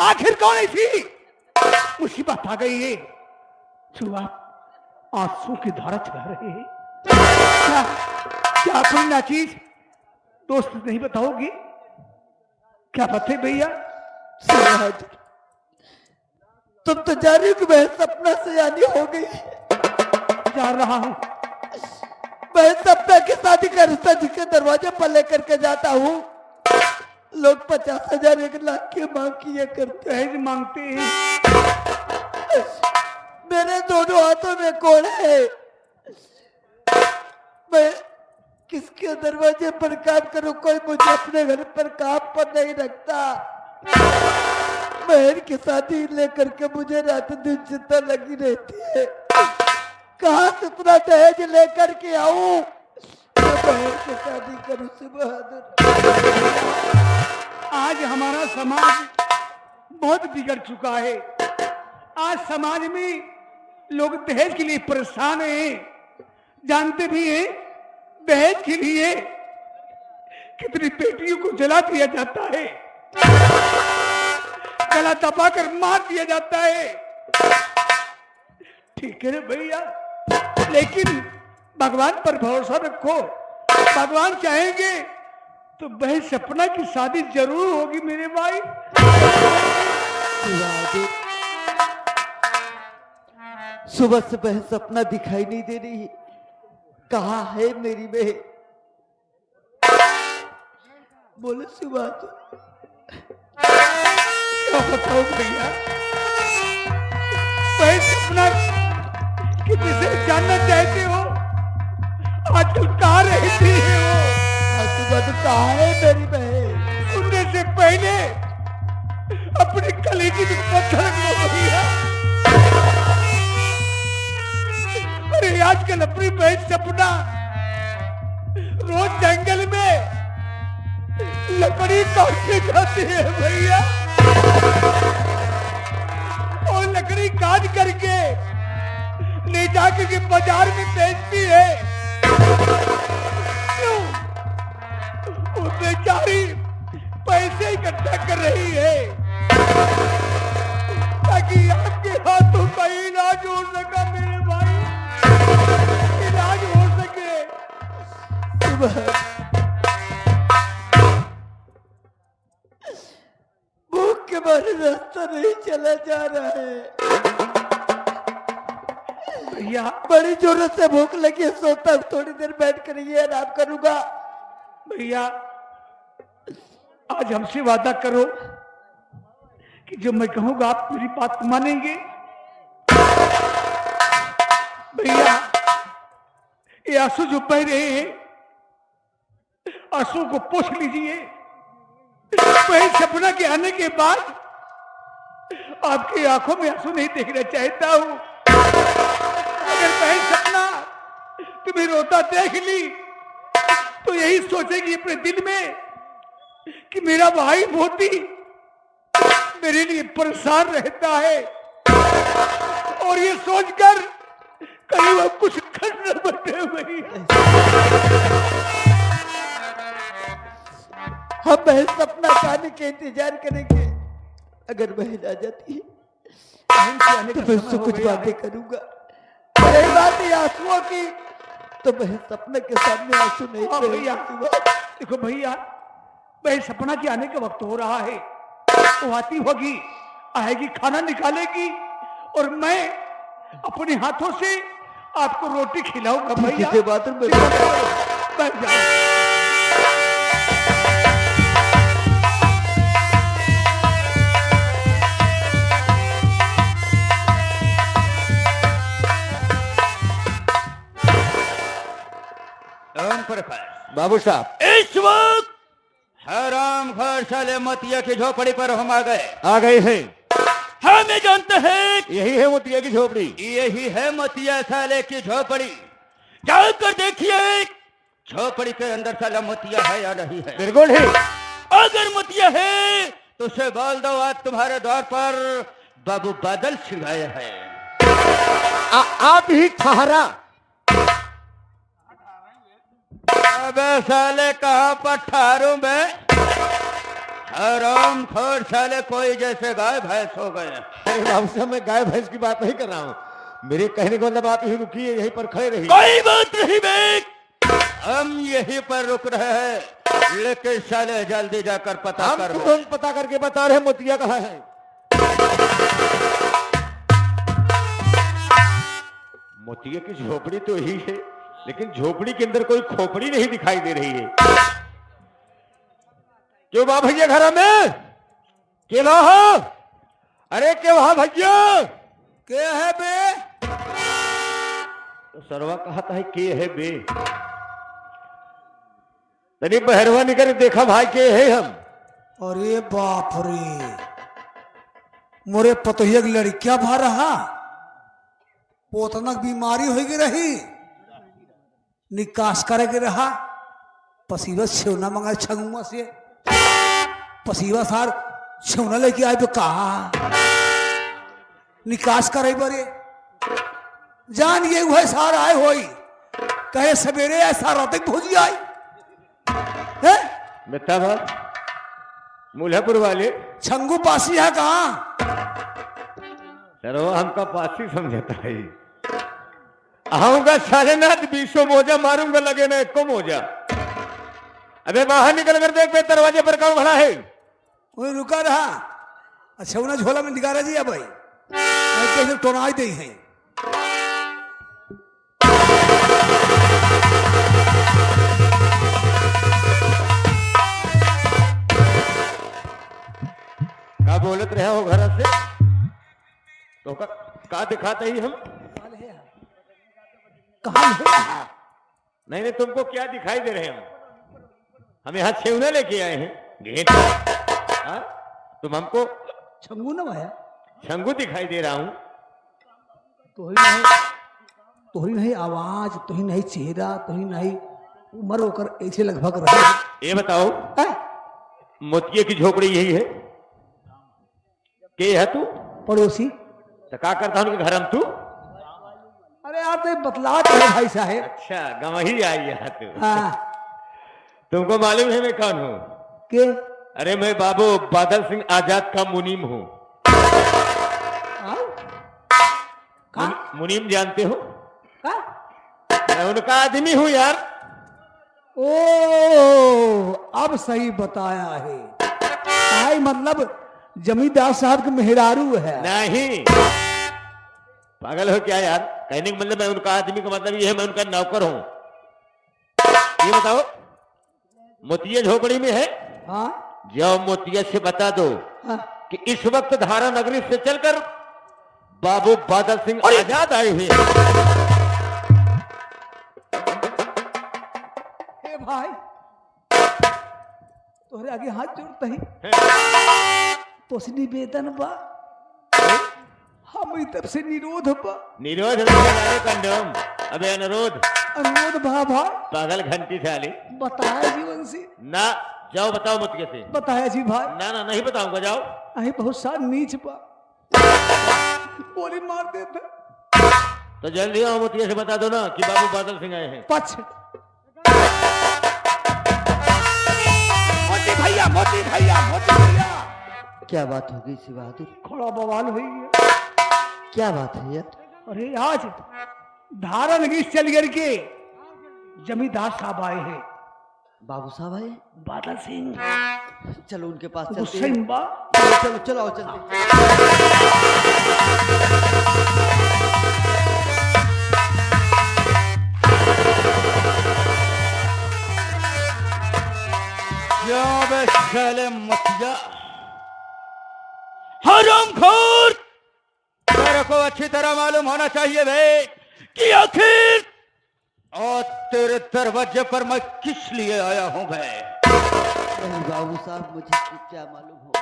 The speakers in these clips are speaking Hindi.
आखिर कौन ऐसी मुसीबत आ गई है जो आप आंसू की धारा चला रहे हैं? क्या कोई नाचीज दोस्त नहीं बताओगी? क्या बात है भैया? सूरज, तुम तो जान रही हो कि मैं सपना से यानी हो गई। जा रहा हूं। मैं सपना की शादी का रिश्ता जिसके दरवाजे पर लेकर के जाता हूँ, लोग 50,000 1,00,000 की मांग किया करते हैं। मांगते हैं। मेरे दोनों हाथों में कोड़ है। मैं किसके दरवाजे पर काम करूं? कोई मुझे अपने घर पर काम पर नहीं रखता। बहन की शादी लेकर के मुझे रात दिन चिंता लगी रहती है। कहाँ से इतना दहेज लेकर के आऊं? बहन की शादी करूं से बहादुर। आज हमारा समाज बहुत बिगड़ चुका है। आज समाज में लोग दहेज के लिए परेशान हैं। जानते भी हैं दहेज के लिए कितनी बेटियों को जला दिया जाता है, गला दबाकर मार दिया जाता है। ठीक है ना भैया, लेकिन भगवान पर भरोसा रखो। भगवान चाहेंगे तो बहन सपना की शादी जरूर होगी मेरे भाई। सुबह से बहन सपना दिखाई नहीं दे रही। कहाँ है मेरी बहन? बोले सुबह तो क्या बताओ भैया, बहन सपना किसी से जानना चाहते हो? आजकल कहाँ रहती है वो? सुबह तो कहाँ है मेरी बहन? सुनने से पहले अपनी कलेजी में पत्थर लो भैया। अरे आजकल अपनी बहन सपना रोज जंगल में लकड़ी काट के जाती है भैया, और लकड़ी काट करके ले जाकर के बाजार में बेचती है। क्यों? वो बेचारी पैसे इकट्ठा कर रही है ताकि आपके हाथों का इलाज हो सका मेरे भाई, इलाज हो सके। भूख के मारे रास्ता नहीं चला जा रहा है भैया। बड़ी जरूरत से भूख लगी है, सोता थोड़ी देर बैठ कर ये आराम करूंगा। भैया आज हमसे वादा करो कि जो मैं कहूंगा आप मेरी बात मानेंगे। भैया ये आंसू जो बह रहे हैं, आंसू को पोंछ लीजिए। वही सपना के आने के बाद आपकी आंखों में आंसू नहीं देखना चाहता हूं। अगर बहन सपना तुम्हें रोता देख ली तो यही सोचेगी अपने दिल में कि मेरा भाई मोती मेरे लिए परेशान रहता है, और ये सोचकर कहीं वो कुछ कर न बैठे भैया। हम बहन सपना पाने के इंतजार करेंगे। अगर बहन आ जाती है तो मैं उससे कुछ बातें करूंगा। रही बात है आंसुओं की, तो बहन सपना के सामने आंसू नहीं भैया। देखो भैया, बहन सपना के आने का वक्त हो रहा है। वो आती होगी, आएगी, खाना निकालेगी, और मैं अपने हाथों से आपको रोटी खिलाऊंगा भैया। बैठ जाओ। बाबू साहब, इस वक्त हराम घर साले मतिया की झोपड़ी पर हम आ गए हैं। हमें जानते हैं यही है मोतिया की झोपड़ी। यही है मतिया साले की झोपड़ी। जाकर देखिए झोपड़ी के अंदर साला मतिया है या नहीं है। बिल्कुल है। अगर मतिया है तो उसे बोल दो आज तुम्हारे द्वार पर बाबू बादल सिंह आए हैं। आप ही ठहरा। अबे साले कहाँ पर ठहरू में? आराम खोर साले कोई जैसे गाय भैंस हो गए। अरे बाबू साहब, मैं गाय भैंस की बात नहीं कर रहा हूँ। मेरे कहने का मतलब आप यही रुकिए, यहीं पर खड़े रहिए। कोई बात नहीं बेट, हम यहीं पर रुक रहे हैं, लेकिन साले जल्दी जाकर पता हम कर। तुरंत पता करके बता रहे हैं मोतिया कहाँ है। मोतिया की झोपड़ी तो ही है, लेकिन झोपड़ी के अंदर कोई खोपड़ी नहीं दिखाई दे रही है। क्यों बा भैया घर में के हो? अरे के वहां भैया के है बे? तो सरवा कहता है के है बे। तनी बहरवा निकल देखा भाई के है हम। अरे बाप रे, मोरे पतोहिया की लड़किया भा रहा, पोतनक बीमारी हो गई रही, निकास करे के रहा, पसीवा छेवना मंगा छंगुआ से, पसीवा सार छेवना लेके आए तो कहा निकास करे बरे, जान ये हुए सार आए होई, कहे सवेरे ऐसा रात तक भोजी आई है? मिता बात मुल्हापुर वाले छंगू पासी है कहाँ? सरवा हमका पासी समझता है। आऊंगा साले नाथ 20 मोजा मारूंगा, लगे ना एको मोजा। अबे बाहर निकल कर देख पे दरवाजे पर कौन खड़ा है। वही रुका रहा। अच्छा उन्हें झोला में निकाला जी अब भाई कैसे टोनाई दे हैं। का बोलत रहे हो घर से तो का दिखाते ही हम कहाँ नहीं नहीं, तुमको क्या दिखाई दे रहे हैं? हम यहाँ छेवना लेके आए हैं घेट। हाँ? तुम हमको छंगू ना भाया शंगू दिखाई दे रहा हूं। तोहरी नहीं आवाज, तोही नहीं चेहरा, तोही नहीं उम्र होकर ऐसे लगभग रहे। ये बताओ मोतिये की झोपड़ी यही है के है तू? पड़ोसी। तो क्या करता हूँ घर हम तू? अरे यार तो बतलात है भाई साहब। अच्छा गवही आई है तू। हाँ तुमको मालूम है मैं कौन हूँ? के? अरे मैं बाबू बादल सिंह आजाद का मुनीम हूँ। मुनीम जानते हो? मैं उनका आदमी हूँ यार। ओ अब सही बताया है। आई मतलब जमींदार साहब के मेहरारू है। नहीं पागल हो क्या यार? कहने का मतलब मैं उनका आदमी का मतलब ये है मैं उनका नौकर हूँ। ये बताओ मोतिया झोपड़ी में है? हाँ जाओ मोतिया से बता दो हाँ। कि इस वक्त धारा नगरी से चलकर बाबू बादल सिंह आजाद आए हुए। हे भाई तोहरे आगे हाथ जोड़ता ही तो निवेदन बा, हम तब से निरोध बा। निरोध कंडोम। अबे अनुरोध अनुरोध भा भाई पागल घंटी साली। बताया जीवन से। ना जाओ बताओ मोतिया से। बताया जी भाई। ना ना नहीं बताऊंगा, जाओ। अही बहुत सा नीच बा, गोली मार देता। तो जल्दी आओ मोतिया से बता दो ना कि बाबू बादल सिंह आए हैं। पछ मोती भैया मोती भैया मोती भैया। क्या बात हो गई सी बहादुर? खड़ा बवाल हुई है। क्या बात है यार? अरे आज धारा नगरी चल गर के जमींदार साहब आए हैं। बाबू साहब आए? बादल सिंह चलो उनके पास चलते गुस्से हैं। में बा। चलो चलो चलो आओ चलते हैं। साले मतिया हरामखोर, मेरे को अच्छी तरह मालूम होना चाहिए भाई कि आखिर और तेरे दरवाजे पर मैं किस लिए आया हूं भाई। नहीं बाबू साहब मुझे क्या मालूम हो।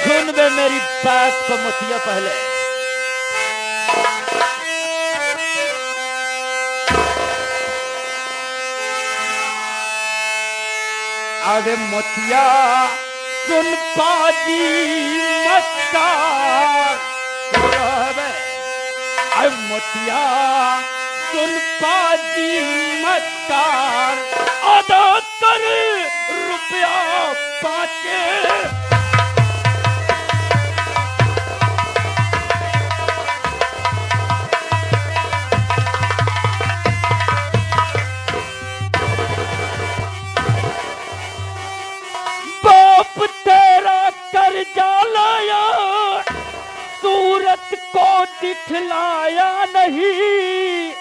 सुन बे मेरी बात को मतिया पहले। अरे मोतिया सुन बाजी मस्तार। अरे मोतिया सुन बाजी मस्तार, अदा कर रुपया 5। बाप तेरा कर्जा लाया, सूरत को दिखलाया नहीं,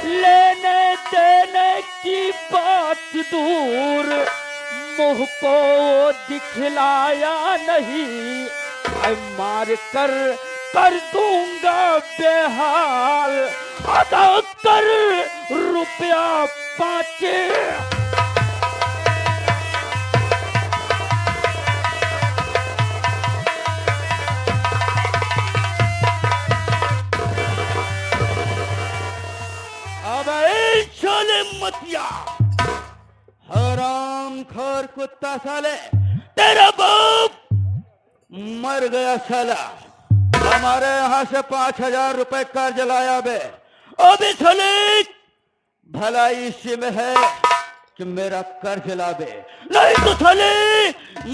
लेने देने की बात दूर, मुंह को दिखलाया नहीं। मार कर दूंगा बेहाल, अदा कर रुपया 5। चले मतिया, हराम खोर कुत्ता साले, तेरा बाप मर गया साला, हमारे यहाँ से 5,000 रुपए कर्ज लाया बे। अभी साले भलाई इसी में है कि मेरा कर्ज ला बे, नहीं तो साले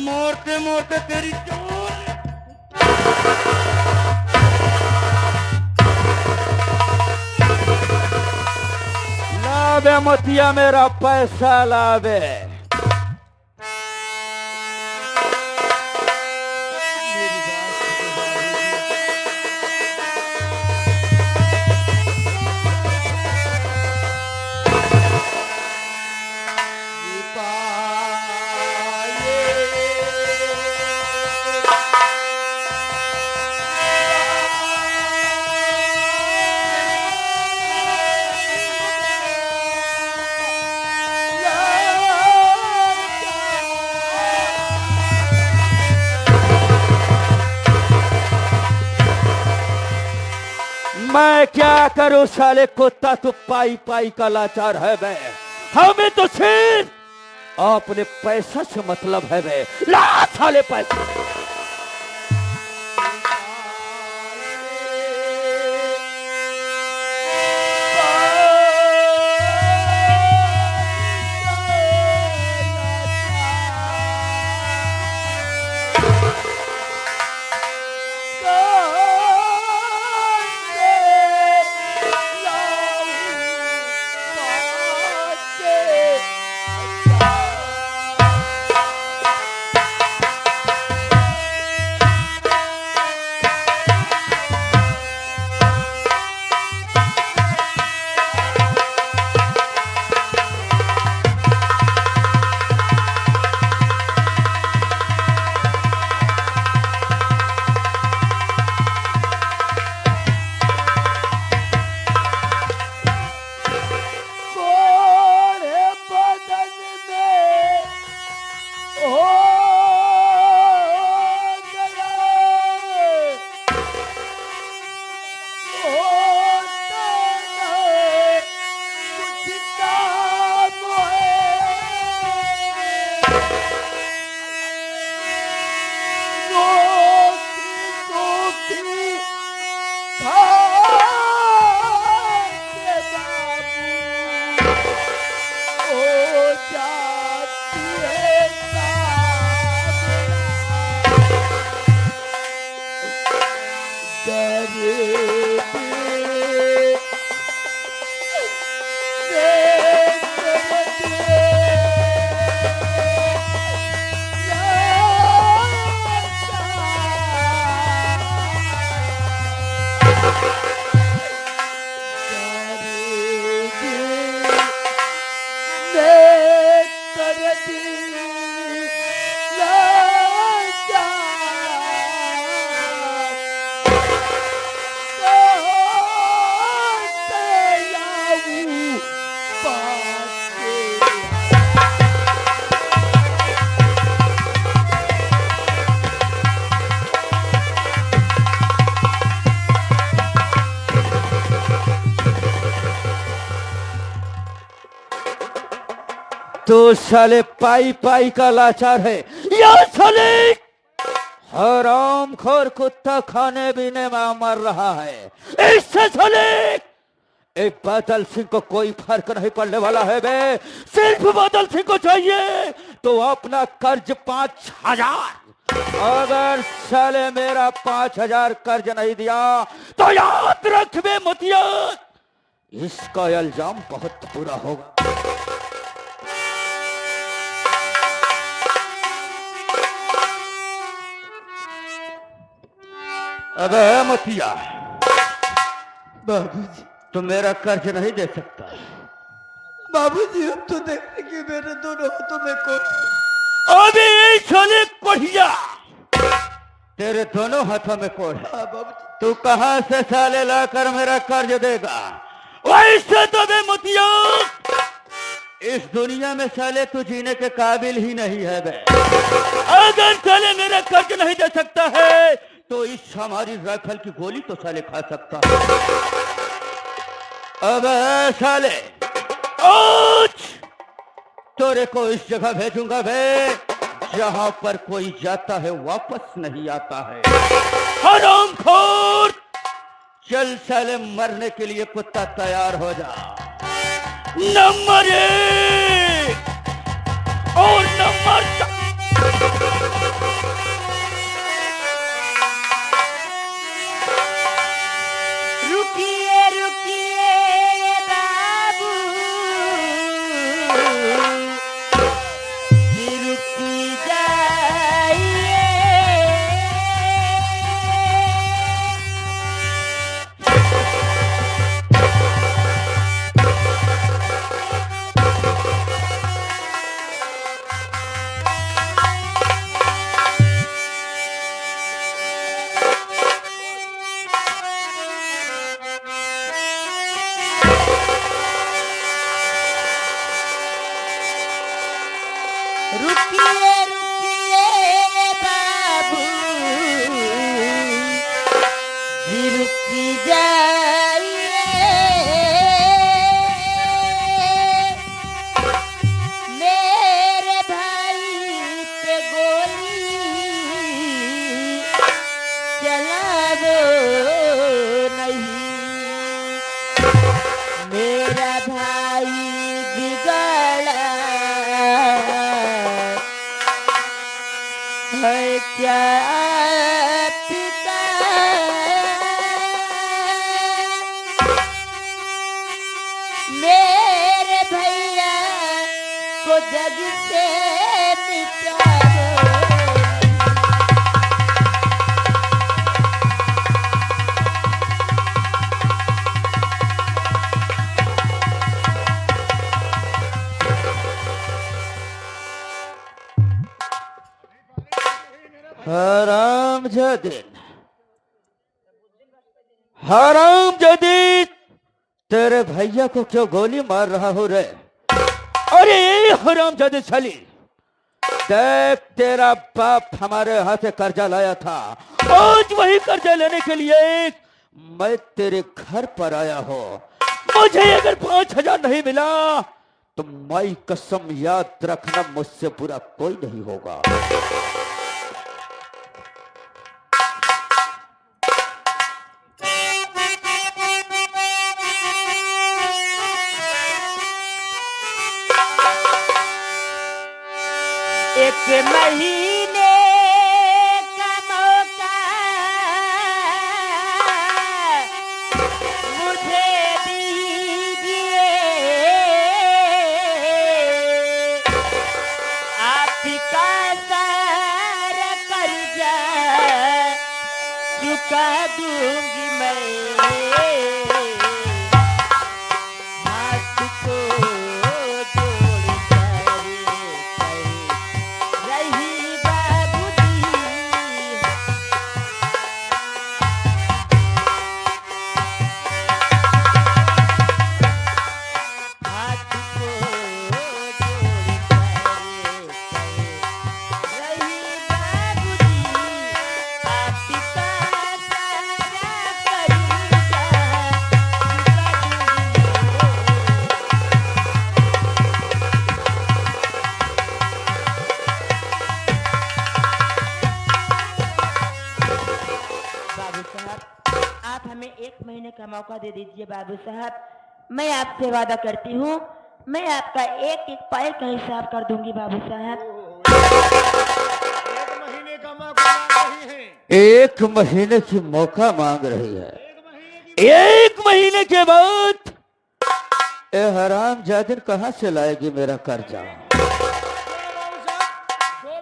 मोड़ते मोड़ते तेरी चोर। लावे मतिया मेरा पैसा लावे। मैं क्या करूं साले कुत्ता, तो पाई पाई का लाचार है बे, हमें तो सिर्फ अपने पैसा से मतलब है बे। ला साले पैसा। तो साले पाई पाई का लाचार है या साले हराम खोर कुत्ता खाने पीने में मर रहा है। इससे साले एक बादल सिंह को कोई फर्क नहीं पड़ने वाला है बे। सिर्फ बादल सिंह को चाहिए तो अपना कर्ज 5,000। अगर साले मेरा 5,000 कर्ज नहीं दिया तो याद रख बे मोतिया, इसका इल्जाम बहुत बुरा होगा। अबे मोतिया, बाबूजी, तू मेरा कर्ज नहीं दे सकता। बाबूजी, अब तो देखते कि मेरे दोनों हाथों में कोट। अभी साले कोढ़िया, तेरे दोनों हाथों में कोढ़ है। हाँ बाबूजी। तू कहां से साले लाकर मेरा कर्ज देगा? वैसे तो बे मोतिया, इस दुनिया में साले तू जीने के काबिल ही नहीं है बे। अगर साले मेरा कर्ज नहीं दे सकता है तो इस हमारी राइफल की गोली तो साले खा सकता है। अब साले आज तोरे को इस जगह भेजूंगा बे जहां पर कोई जाता है वापस नहीं आता है। हरामखोर, चल साले, मरने के लिए कुत्ता तैयार हो जा। नंबर 1 और नंबर 2। रुकिए रुकिए बाबू, रुकी जाइए। रुकिए रुकिए बाबू, रुकी जाइए। मेरे भाई पे गोली चलावो नहीं, मेरा भाई बिगड़ा है क्या पिता? मेरे भैया को जग से मिटा दो। हरामजादी, तेरे भैया को क्यों गोली मार रहा हो रे? अरे हरामजादी साली, देख तेरा बाप हमारे यहाँ से कर्जा लाया था, आज वही कर्जा लेने के लिए मैं तेरे घर पर आया हूँ। मुझे अगर 5,000 नहीं मिला तो मैं कसम याद रखना, मुझसे बुरा कोई नहीं होगा। एक महीने का मौका मुझे दीजिए, आपका सारा कर्जा चुका दूंगी मैं। हाथ को रही बाबूजी, हाथ को रही बाबूजी, आपका सारा कर्जा बाबू साहब, आप हमें 1 महीने का मौका दे दीजिए बाबू साहब। मैं आपसे वादा करती हूँ, मैं आपका एक एक पायल का हिसाब कर दूंगी बाबू साहब। एक महीने का मौका मांग रही हैं। एक महीने की मौका मांग रही है। एक महीने के बाद ए हराम जादिन कहाँ से लाएगी मेरा कर्जा? 2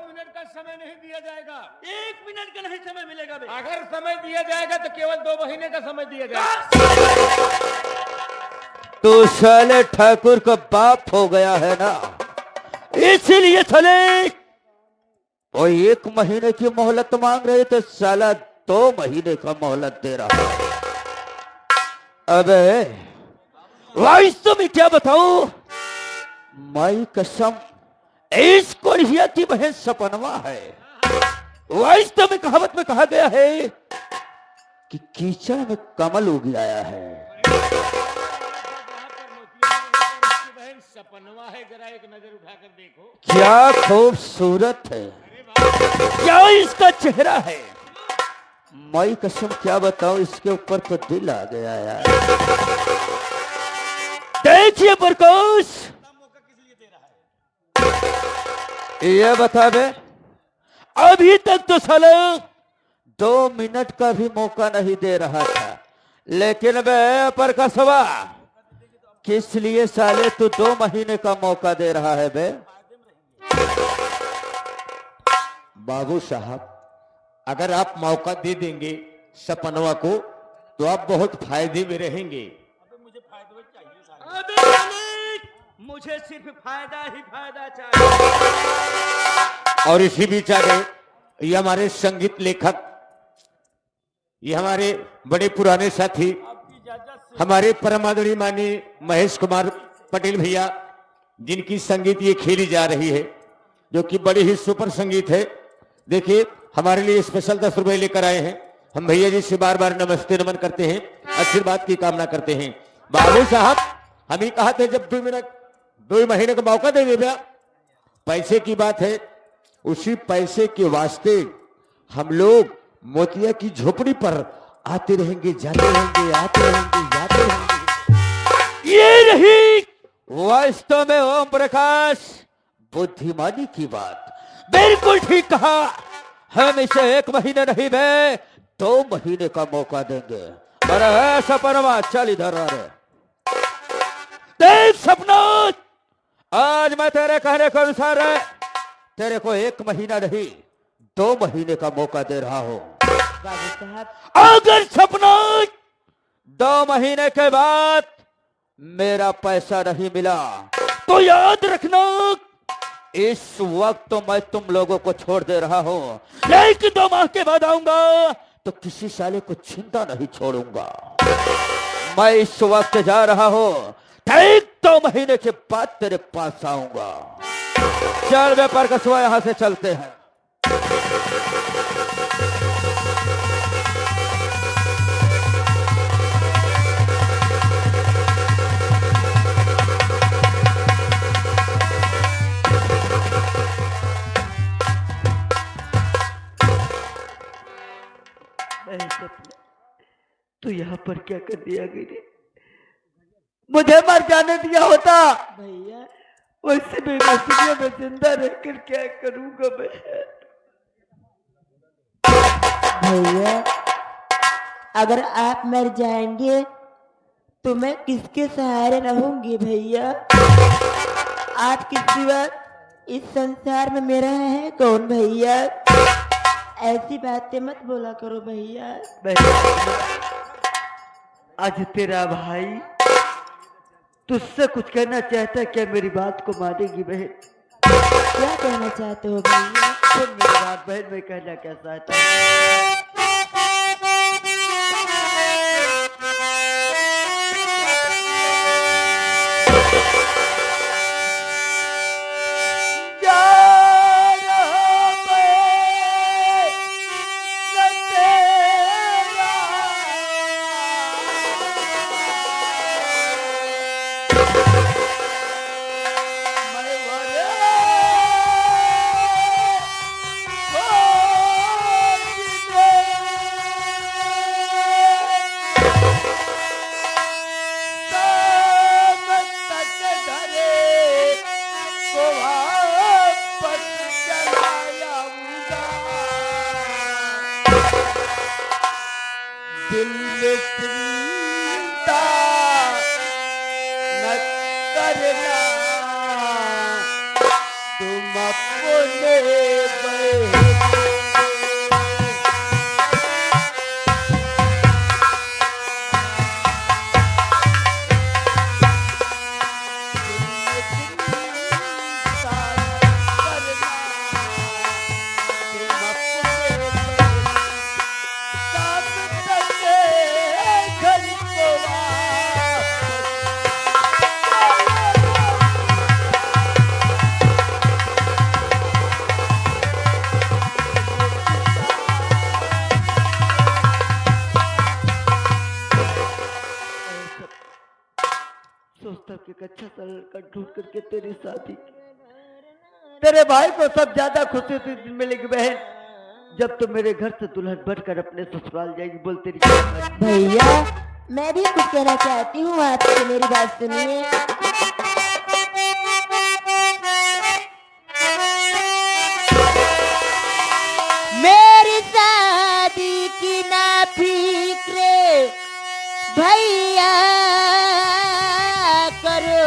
मिनट का समय नहीं दिया जाएगा। 1 मिनट का नहीं समय मिलेगा बे। अगर समय दिया जाएगा तो केवल 2 महीने का समय दिया जाएगा। तू साले ठाकुर का बाप हो गया है ना, इसीलिए साले वो 1 महीने की मोहलत मांग रहे तो साला 2 महीने का मोहलत दे रहा है। अबे वास्तव में क्या बताऊं, माई कसम इस कोरिया की बहन सपनवा है। वास्तव में कहावत में कहा गया है कि कीचड़ में कमल उग आया है। बहन सपनवा है, जरा एक नजर उठाकर देखो। क्या खूबसूरत है, क्या इसका चेहरा है। माई कसम क्या बताऊं, इसके ऊपर तो दिल आ गया यार। देखिए प्रकाश, ये बता बे, अभी तक तो साला 2 मिनट का भी मौका नहीं दे रहा था, लेकिन बे प्रकाशवा किस लिए साले तू 2 महीने का मौका दे रहा है बे? बाबू साहब, अगर आप मौका दे देंगे सपनवा को तो आप बहुत फायदे में रहेंगे। अबे मालिक, मुझे सिर्फ फायदा ही फायदा चाहिए। और इसी बीच आ गए ये हमारे संगीत लेखक, ये हमारे बड़े पुराने साथी, हमारे परम आदरणीय माननीय महेश कुमार पटेल भैया, जिनकी संगीत ये खेली जा रही है, जो कि बड़ी ही सुपर संगीत है। देखिए हमारे लिए स्पेशल 10 रुपए लेकर आए हैं। हम भैया जी से बार बार नमस्ते नमन करते हैं, आशीर्वाद की कामना करते हैं। बाबू साहब, हम ही कहा थे जब 2 महीने का मौका दे दिया, पैसे की बात है, उसी पैसे के वास्ते हम लोग मोतिया की झोपड़ी पर आते रहेंगे, जाते रहेंगे, आते रहेंगे, जाते रहेंगे। ये रही वास्तव में ओम प्रकाश बुद्धिमानी की बात। बिल्कुल ठीक कहा। हम इसे 1 महीने नहीं बे 2 महीने का मौका देंगे। अरे ऐसा परवा चल इधर आ रे। देख सपना, आज मैं तेरे कहने के अनुसार तेरे को 1 महीना नहीं 2 महीने का मौका दे रहा हूं। बाबू साहब, अगर सपना 2 महीने के बाद मेरा पैसा नहीं मिला तो याद रखना, इस वक्त तो मैं तुम लोगों को छोड़ दे रहा हूं, लेकिन 2 माह के बाद आऊंगा तो किसी साले को चिंता नहीं छोड़ूंगा। मैं इस वक्त जा रहा हूं, ठीक 2 महीने के बाद तेरे पास आऊंगा। चल व्यापार का सुबह यहां से चलते हैं। तू यहाँ पर क्या कर दिया गिरी? मुझे मर जाने दिया होता, भैया वैसे भी मैं दुनिया में जिंदा रहकर क्या करूंगा मैं? भैया, अगर आप मर जाएंगे तो मैं किसके सहारे रहूंगी भैया? आपके सिवा इस संसार में मेरा है कौन भैया? ऐसी बातें मत बोला करो भैया। आज तेरा भाई तुझसे कुछ कहना चाहता है, क्या मेरी बात को मानेगी बहन? क्या कहना चाहते हो भैया? सुन मेरी बात बहन, मैं कहना क्या चाहता हूँ। चिंता न करना, तुम अपने बहन सोचता कि एक अच्छा सा लड़का ढूंढ करके तेरी शादी की। तेरे भाई को सब ज्यादा खुशी उसी दिन मिलेगी बहन, जब तुम मेरे घर से दुल्हन बनकर अपने ससुराल जाएगी। बोल तेरी क्या बात? भैया मैं भी कुछ कहना चाहती हूँ आपसे, मेरी बात सुनिए। मेरी शादी की ना फिक्र भैया करो,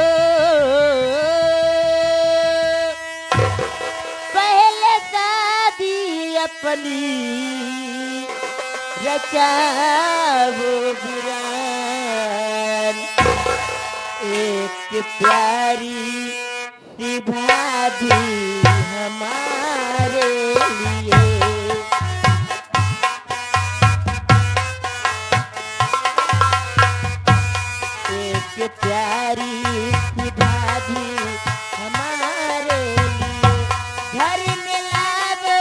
पहले शादी अपनी रचाओ बुरान, एक प्यारी सी भाभी हमारे लिए। एक प्यारी सी भाभी हमारे लिए, घर में लाओ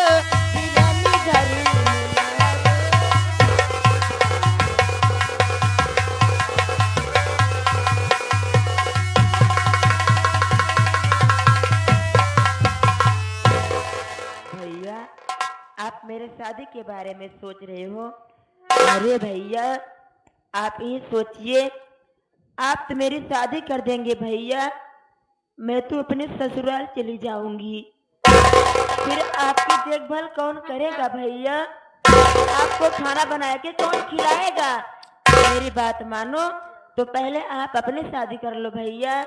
बिरयानी, घर में लाओ। भैया आप मेरे शादी के बारे में सोच रहे हो? अरे भैया आप ही सोचिए, आप तो मेरी शादी कर देंगे भैया, मैं तो अपने ससुराल चली जाऊंगी, फिर आपकी देखभाल कौन करेगा भैया? आपको खाना बना के कौन खिलाएगा? मेरी बात मानो तो पहले आप अपनी शादी कर लो भैया,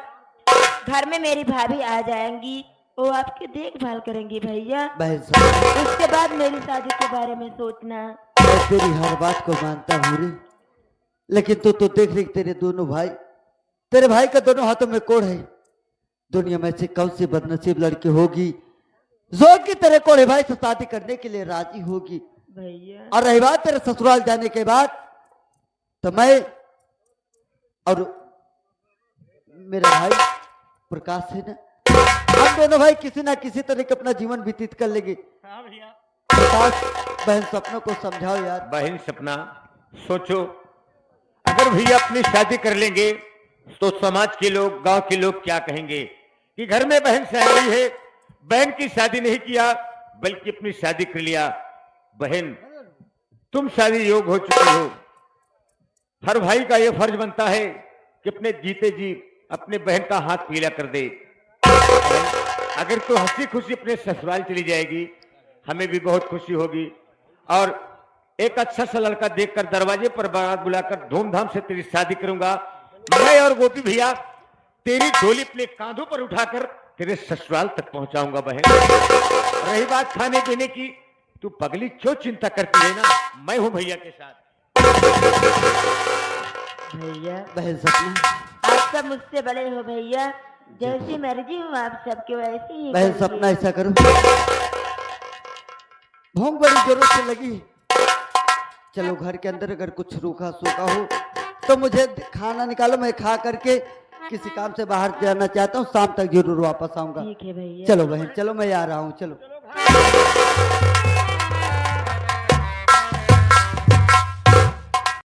घर में मेरी भाभी आ जाएंगी, वो आपकी देखभाल करेंगी भैया, बहन साहब, उसके बाद मेरी शादी के बारे में सोचना। मैं तेरी हर बात को मानता हूँ रे, लेकिन तू तो देख रही तेरे दोनों भाई, तेरे भाई का दोनों हाथों में कोढ़ है। दुनिया में से कौन सी बदनसीब लड़की होगी जो कि तेरे कोढ़े भाई से शादी करने के लिए राजी होगी? भैया और रही बात तेरे ससुराल जाने के बाद, तो मैं और मेरा भाई प्रकाश है ना, हम दोनों भाई किसी ना किसी तरह के अपना जीवन व्यतीत कर लेंगे। प्रकाश बहन सपनों को समझाओ यार। बहन सपना सोचो, अगर भैया अपनी शादी कर लेंगे तो समाज के लोग, गांव के लोग क्या कहेंगे कि घर में बहन से आई है, बहन की शादी नहीं किया बल्कि अपनी शादी कर लिया। बहन तुम शादी योग हो चुकी हो, हर भाई का यह फर्ज बनता है कि अपने जीते जी अपने बहन का हाथ पीला कर दे। अगर तो हंसी खुशी अपने ससुराल चली जाएगी, हमें भी बहुत खुशी होगी, और एक अच्छा सा लड़का देखकर दरवाजे पर बारात बुलाकर धूमधाम से तेरी शादी करूंगा। मैं और गोपी भैया तेरी डोली अपने कांधों पर उठाकर तेरे ससुराल तक पहुंचाऊंगा। बहन रही बात खाने पीने की, तू पगली क्यों चिंता करती है ना, मैं हूं भैया के साथ। भैया बहन सपना, आप सब मुझसे बड़े हो भैया, जैसी मर्जी हूँ आप सबके वैसे ही बहन करिए। सपना ऐसा करो, भूख बड़ी जोरों से लगी, चलो घर के अंदर अगर कुछ रूखा सूखा हो तो मुझे खाना निकालो, मैं खा करके किसी काम से बाहर जाना चाहता हूँ, शाम तक जरूर वापस आऊंगा। ठीक है भैया। चलो बहन चलो, मैं आ रहा हूँ, चलो।